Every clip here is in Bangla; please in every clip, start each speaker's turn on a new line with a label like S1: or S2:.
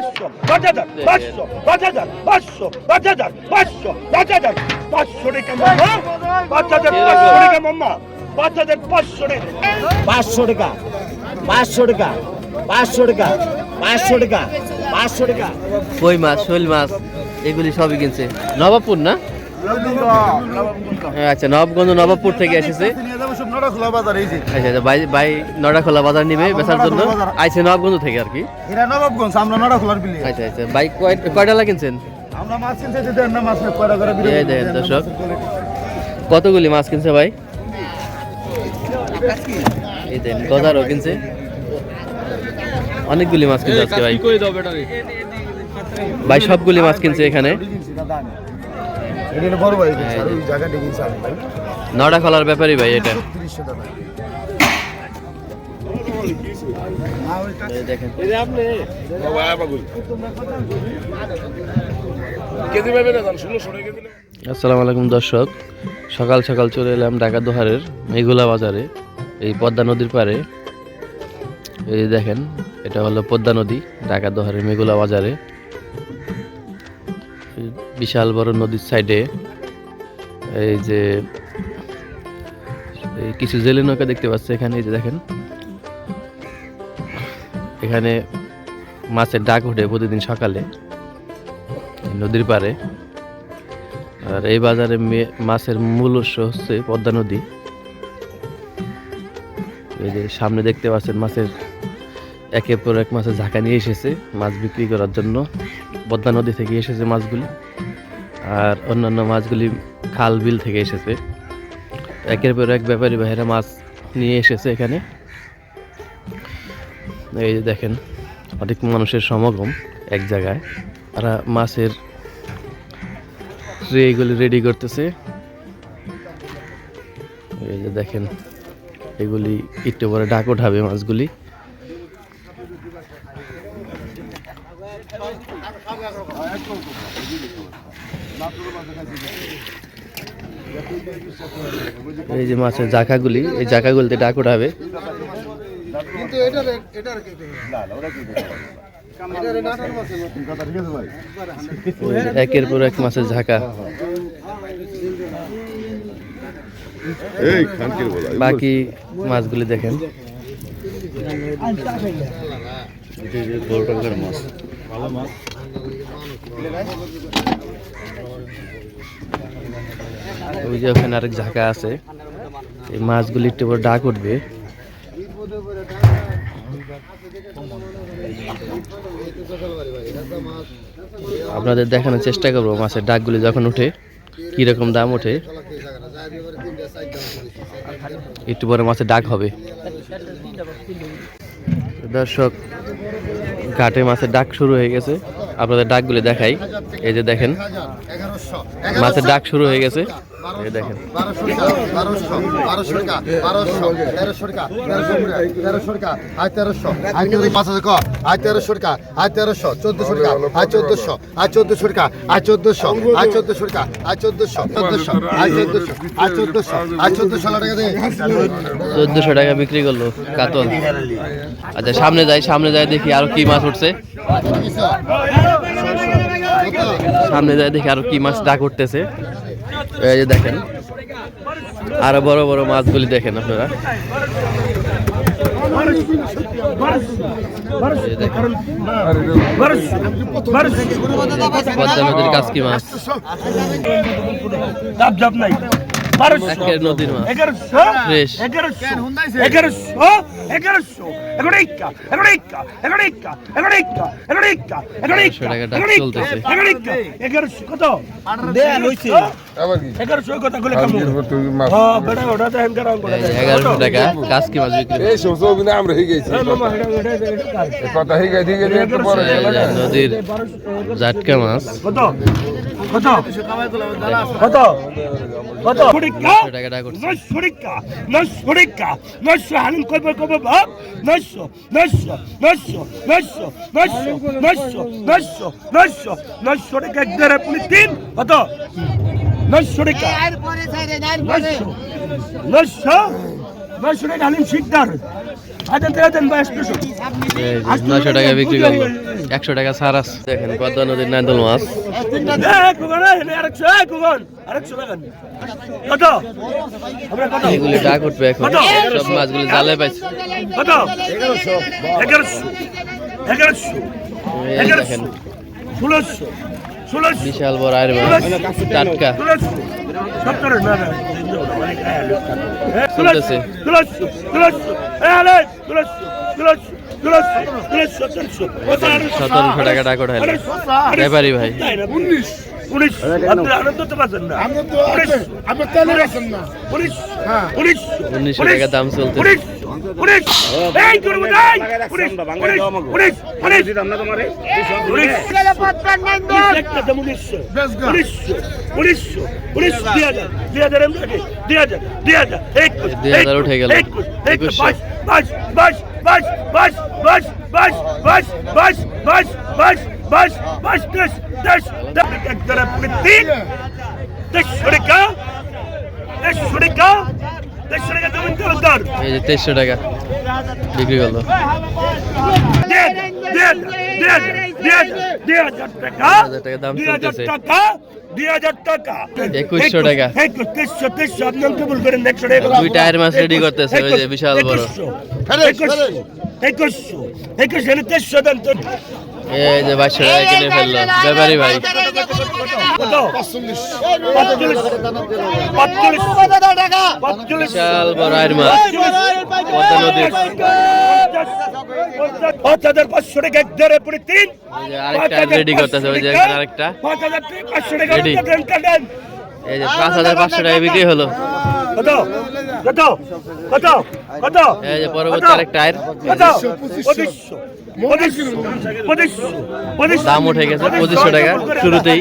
S1: 500 5000 500 5000 500 5000 500 5000 500 টাকা মামা 5500 টাকা মামা 5500 টাকা
S2: 500 টাকা 500 টাকা 500 টাকা 500 টাকা 500 টাকা।
S3: কই মাছ, শোল মাছ এগুলি সবই কিনছে। নবাবপুর না? আচ্ছা, নবাবগঞ্জ নবাবপুর থেকে এসেছে। আচ্ছা আচ্ছা, ভাই নড়াখোলা বাজার নিবে বেচার জন্য আইছে নবাবগঞ্জ থেকে আর কি।
S2: নবাবগঞ্জ আমরা নড়াখোলার বিলি।
S3: আচ্ছা আচ্ছা, ভাই কয়টা কিনছেন?
S2: আমরা মাছ কিনতে দেন না, মাছ কয়টা করে বিলি।
S3: এই দেখেন দর্শক, কতগুলি মাছ কিনছে ভাই। এই দেখেন গজারও কিনছে, অনেকগুলি মাছ কিনছে আজকে ভাই। ভাই সবগুলি মাছ কিনছে এখানে। নড়াখোলার ব্যাপারই ভাই এটা। দেখেন আসসালামু আলাইকুম দর্শক, সকাল সকাল চলে এলাম ঢাকা দোহারের মেঘুলা বাজারে, এই পদ্মা নদীর পাড়ে। এই দেখেন, এটা হলো পদ্মা নদী, ঢাকা দোহারের মেঘুলা বাজারে। বিশাল বড় নদীর সাইডে এই যে কিছু জেলে নৌকা দেখতে পাচ্ছে এখানে। এই যে দেখেন, এখানে মাছের ডাক ওঠে প্রতিদিন সকালে নদীর পাড়ে। আর এই বাজারে মাছের মূল উৎস হচ্ছে পদ্মা নদী। এই যে সামনে দেখতে পাচ্ছেন, মাছের একের পর এক মাছের ঝাঁকা নিয়ে এসেছে মাছ বিক্রি করার জন্য। পদ্মা নদী থেকে এসেছে মাছগুলি, আর অন্যান্য মাছগুলি খাল বিল থেকে এসেছে। একের পর এক ব্যাপারী ভাইয়েরা মাছ নিয়ে এসেছে এখানে। এই যে দেখেন, অনেক মানুষের সমাগম এক জায়গায়। তারা মাছের ট্রেগুলি রেডি করতেছে। এই যে দেখেন, এগুলি একটু পরে ডাক ওঠাবে মাছগুলি। এই যে মাছের জাকাগুলি, এই জাকাগুলিতে ডাক ওঠাবে। একের পর এক মাছের ঝাঁকা। বাকি মাছগুলি দেখেন, ওই যে ওখানে আরেক ঝাঁকা আছে। এই মাছগুলি একটু পর ডাক উঠবে। আপনাদের দেখানোর চেষ্টা করবো মাছের ডাকগুলি যখন উঠে কিরকম দাম ওঠে। একটু পরে মাছের ডাক হবে। দর্শক, ঘাটে মাছের ডাক শুরু হয়ে গেছে, আপনাদের ডাকগুলি দেখাই। এই যে দেখেন, মাছের ডাক শুরু হয়ে গেছে। এই দেখেন, 1400 টাকা বিক্রি করলো কাতল। আচ্ছা, সামনে যাই দেখি আরো কি মাছ উঠছে। সামনে যাই দেখি আরো কি মাছ ডাক উঠতেছে। এই যে দেখেন, আরো বড় বড় মাছগুলি দেখেন আপনারা। পদ্মা নদীর কাজকি মাছ, নদীর মাছ ফ্রেশ। 1100 টাকা কাজকি মাছ বিক্রি। নদীর জাটকা মাছ
S1: কত কত কত টাকা টাকা করছে। 900 হালিম করবে কবে বাপ? 900 টাকা 1.5 কত? 900 টাকা 900 টাকা হালিম শিকদার হাজার টাকা দেন ভাই 800
S3: 900 টাকা বিক্রি করলো 100 টাকা ছাড় আছে দেখেন পদ্মা নদীর নাইদল মাছ
S1: কত
S3: এগুলি ডাক উঠবে এখন সব মাছগুলি জালে পাইছে
S1: কত 1100
S3: এই দেখেন
S1: 1600
S3: বিশাল বড় আইর মাছ টাটকা চলতেছে 1700 টাকা ডাক উঠাইলো ব্যাপারী ভাই 1900 টাকা দাম চলতেছে উঠে গেল 2300 টাকা বিক্রি করলো 2000 টাকা দাম চলতেছে
S1: 2000 টাকা
S3: 2100 টাকা
S1: 2300 আপনার কেবল করেন 100 টাকা
S3: দুই টায়ার মাছ রেডি করতেছে ওই যে বিশাল বড়
S1: 2300 দেন তো
S3: এই যে 2200 টাকা কিনে ফেললো ব্যাপারী ভাই বিশাল বড় আইর মাছ পদ্মা নদীর
S1: 5500 টাকা এক ধরে পুরো 3
S3: আরেকটা রেডি করতেছে ওই যে আরেকটা
S1: 5500 টাকা
S3: Ready।
S1: দেন
S3: এই যে 5500 টাকা বিক্রি হলো
S1: কত কত কত কত
S3: এই যে পরবর্তী আরেকটা আইর
S1: কত 2500
S3: দাম উঠে গেছে 2500 টাকা শুরুতেই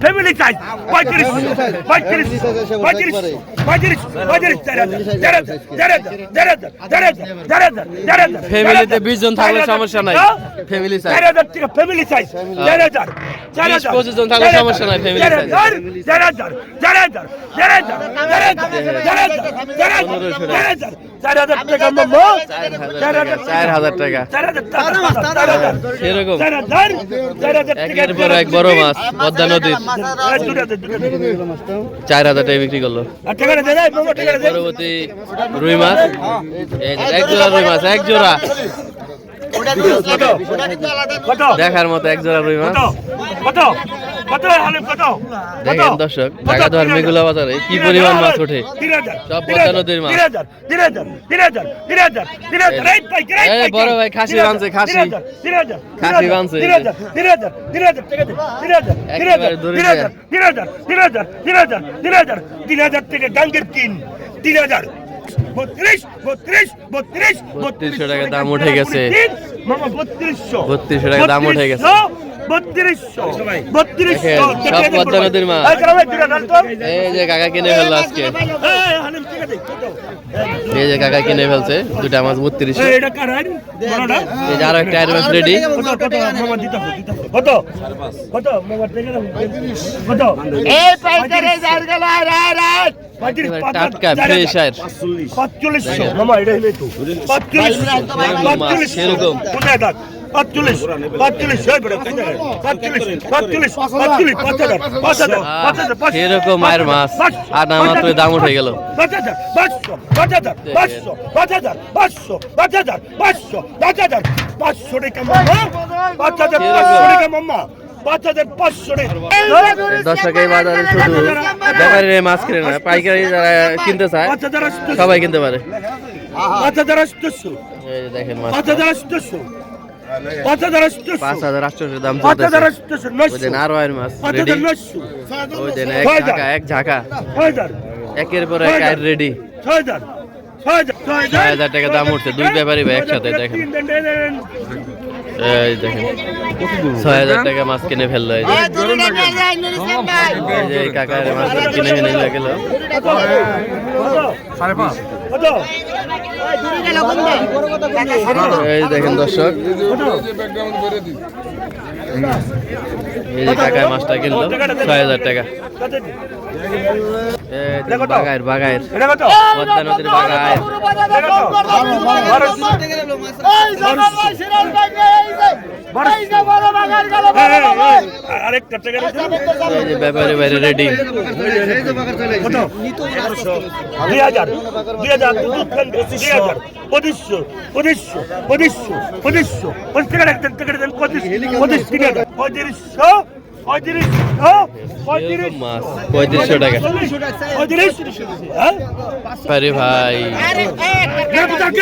S1: ফ্যামিলি চাই 35
S3: ফ্যামিলিতে 20 জন থাকলে সমস্যা নাই ফ্যামিলি চাই
S1: ফ্যামিলি চাই
S3: 25 জন থাকলে সমস্যা নাই ফ্যামিলি চাই
S1: 4000 টাকা মামা
S3: 4000 টাকা সেরকম একের পর এক বড় মাছ পদ্মা নদীর 4000 টাকা বিক্রি করলো পরবর্তী রুই মাছ এই যে এক জোড়া রুই মাছ এক জোড়া দেখার মতো এক জোড়া রুই মাছ দেখেন দর্শক ঢাকা ধর্মীগুলা বাজারে কি পরিমাণ মাছ ওঠে সব পদ্মা নদীর মাছ এই বড় ভাই খাসি বানছে খাসি বানছে একেবারে দূরে যায়
S1: 3000 টাকা গাঙ্গের কিন 3000
S3: 3200 টাকা দাম উঠে গেছে
S1: মামা 3200
S3: টাকা দাম উঠে গেছে
S1: 3200
S3: সব পদ্মা নদীর মাছ এই যে কাকা কিনে ফেললো আজকে এই যে কাকা কিনে ফেলছে দুটা মাছ 3200 এই যে আরো একটা আইর মাছ রেডি টাটকা ফ্রেশ আইর
S1: 4500 মামা এটা হইলে তো 45
S3: সেরকম
S1: 45
S3: সেরকম আইর মাছ আর না মাত্র দাম উঠে গেল
S1: 5500
S3: দর্শক এই বাজারে শুধু ব্যাপারীরা মাছ কিনে না পাইকারি যারা কিনতে চায় সবাই কিনতে পারে এই যে দেখেন মাছ 5800 দাম চলতেছে আরো আইর মাছ রেডি ওই দেন এক ঝাঁকা একের পর এক আইর রেডি 6000 টাকা দাম উঠছে দুই ব্যাপারী ভাই একসাথে দেখেন এই দেখেন 6000 টাকা মাছ কিনে ফেললো এই যে কাকার মাছ কিনে নিয়ে গেল এই দেখেন দর্শক এই যে কাকায় মাছটা কিনলো ৬,০০০ টাকা। বাগায়ের বাগায়ের
S1: এটা কত?
S3: পদ্মা নদীর বাগায়ের।
S1: আরেকটা টাকা
S3: এই যে ব্যাপারে বাইরে রেডি।
S1: কত? ২,০০০ ২,০০০ ২,০০০ ২৫০০ ২৫০০ ২৫০০ ২৫০০ 25 টাকা রাখতেন, টাকা দেন 25 25 ৩,০০০ ৩৫০০
S3: মাছ ৩৫০০ টাকা। আরে ভাই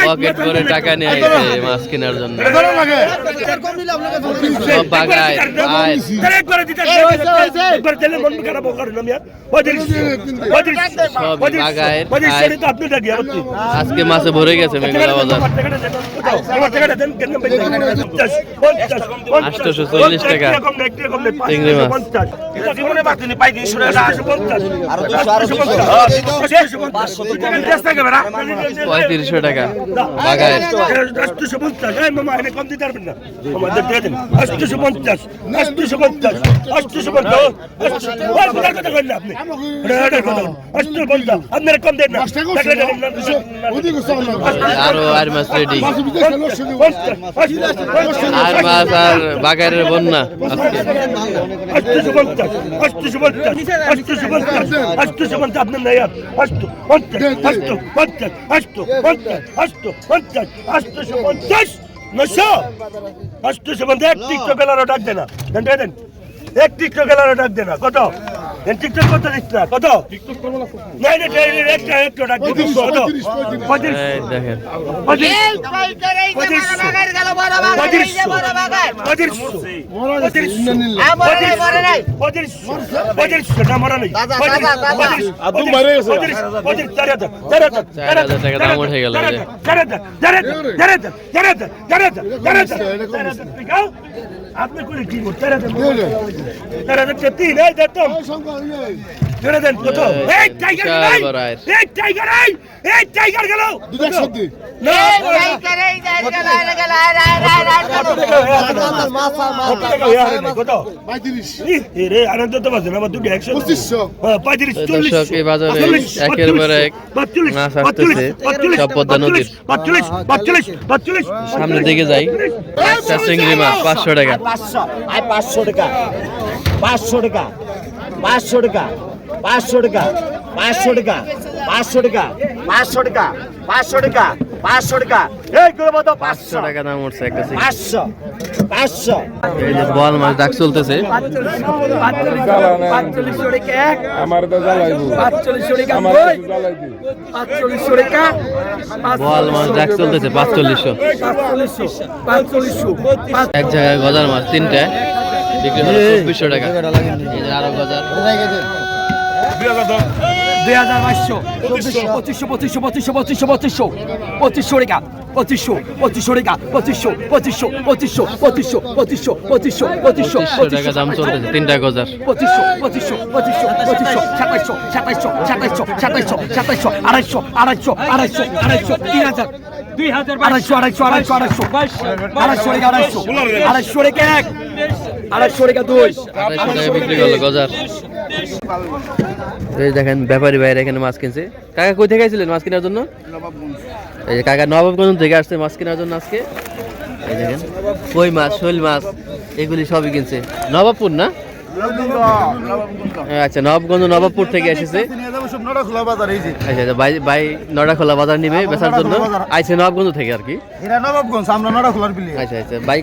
S3: পকেট করে টাকা নিয়ে আসছে মাছ কেনার জন্য। সব বাগায় আজকে মাছে ভরে গেছে মেঘলা বাজার। ৮৪০ টাকা চিংড়ি মাছ। ৩৫০০ টাকা বাগায়।
S1: 850
S3: আরো আর মাছ রেডি। আর মাছ আর বাগারের বন্যা আজকে।
S1: 850 আপনার নাই আর 850 এক টিকটক গেলারও ডাক দেনা দেন এক টিকটক গেলারও ডাক দেনা কত টিকটক করতে দিস না কত নাই না একটা ডাক দিন কত 35
S3: এই দেখেন দাম উঠে গেল।
S1: আপনি করে কি করতে তিন দেখতাম কত টাইগার গেল আনন্দ তো বাজে আমার দুটো
S3: 35 বাজারে একের পর এক মাছ আসতেছে সব পদ্মা নদীর। সামনের দিকে যাই, একটা চিংড়ি মাছ 500 টাকা।
S2: 500 টাকা 500 টাকা 500 টাকা 500 টাকা 500 টাকা 500 টাকা 500 টাকা 500 টাকা 500 টাকা এই করে মতো
S3: 500 টাকা দাম উঠছে একটা চিংড়ি।
S2: 500 500
S3: এই যে বল মাছ ডাক চলতেছে। বল মাছ ডাক চলতেছে 4500। এক জায়গায় গজার মাছ 3টে বিক্রি হলো 2400 টাকা। এই যে আরো গজার
S4: 2500 2500 2500 2500 2500 টাকা 2500 টাকা 2500 2500 2500 2500 2500
S3: 2500 টাকা দাম চলতেছে 3টা গজার।
S4: 2500 2500 2500 2500 2700 2700 2700 2700 250 250 250 250 3000 2000 250 250 250 250 টাকা 250 টাকা এক 250 টাকা দুই
S3: 250 টাকা বিক্রি করলো গজার। এই দেখেন ব্যাপারী ভাইরা এখানে মাছ কিনছে। কাকা কই থেকে আইছিলেন মাছ কেনার জন্য? এই যে কাকা নবাবগঞ্জ থেকে আসছে মাছ কেনার জন্য আজকে। এই দেখেন কই মাছ, শোল মাছ এগুলি সবই কিনছে। নবাবপুর না? আচ্ছা নবাবগঞ্জ নবাবপুর থেকে এসেছে। আচ্ছা আচ্ছা ভাই নড়াখোলা বাজার নিবে বেচার জন্য আইছে নবাবগঞ্জ থেকে আর কি।
S5: এরা নবাবগঞ্জ, আমরা নড়াখোলার বিলি।
S3: আচ্ছা আচ্ছা ভাই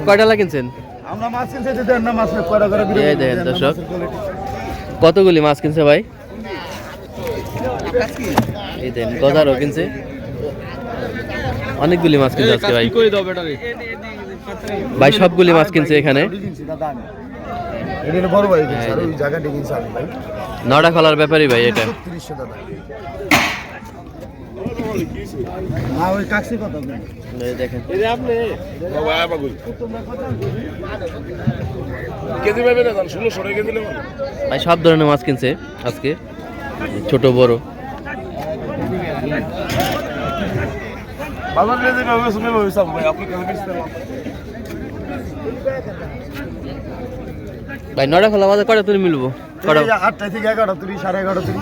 S3: কয়টা কিনছেন?
S5: আমরা মাছ কিনতে দেন না, মাছ কয়টা করে বিলি।
S3: এই দেখেন দর্শক কতগুলি মাছ কিনছে ভাই। এই দেখেন গজারও কিনছে, অনেকগুলি মাছ কিনছে আজকে ভাই। ভাই সবগুলি মাছ কিনছে এখানে।
S5: এটা বড় ভাই কিনছে, আর ওই জায়গাটা কিনছে আমি ভাই।
S3: নড়াখোলার ব্যাপারই ভাই এটা।
S5: 300 টাকা। না ওই কাকসি কত?
S3: এই দেখেন ভাই সব ধরনের মাছ কিনছে আজকে, ছোট বড়।
S5: বাজার রেজে ভাবে শুনে ভাবে সব ভাই আপনি কাছে
S3: ভাই নড়াখোলা বাজার কটা তুলে মিলবো কটা?
S5: 8টা থেকে 11টা তুই 11:30 তুই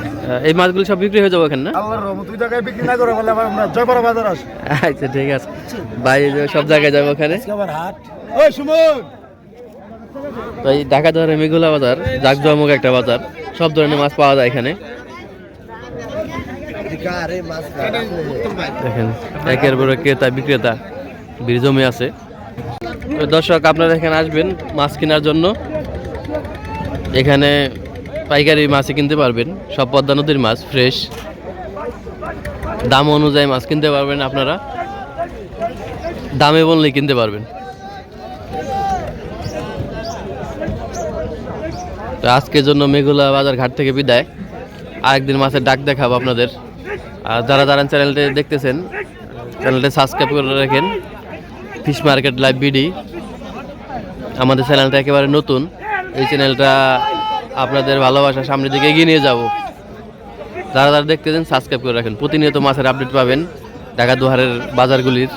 S3: এই মাছগুলো সব বিক্রি হয়ে যাবো এখানে না?
S5: আল্লাহর রহমত তুই জায়গায় বিক্রি না করে বলে আমরা জয়পাড়া বাজার আসি
S3: আচ্ছা ঠিক আছে ভাই এই যে সব জায়গায় যাবো ওখানে।
S5: ওই সুমন
S3: ভাই ঢাকা শহরের মেঘলা বাজার জাকজমক একটা বাজার, সব ধরনের মাছ পাওয়া যায় এখানে। দেখেন একের পর এক ক্রেতা বিক্রেতা ভিড় জমে আছে। তো দর্শক আপনারা এখানে আসবেন মাছ কেনার জন্য, এখানে পাইকারি মাছই কিনতে পারবেন, সব পদ্মা নদীর মাছ ফ্রেশ, দাম অনুযায়ী মাছ কিনতে পারবেন আপনারা, দামে বললেই কিনতে পারবেন। তো আজকের জন্য মেঘলা বাজার ঘাট থেকে বিদায়, আরেকদিন মাছের ডাক দেখাবো আপনাদের। আর যারা যারা চ্যানেলটি দেখতেছেন চ্যানেলটি সাবস্ক্রাইব করে রাখেন। ফিশ মার্কেট লাইভ বিডি আমাদের চ্যানেলটা একেবারে নতুন, এই চ্যানেলটা আপনাদের ভালোবাসা সামনের দিকে এগিয়ে নিয়ে যাব। যারা যারা দেখতেছেন সাবস্ক্রাইব করে রাখেন, প্রতিনিয়ত মাছের আপডেট পাবেন ঢাকা দুহারের বাজারগুলির।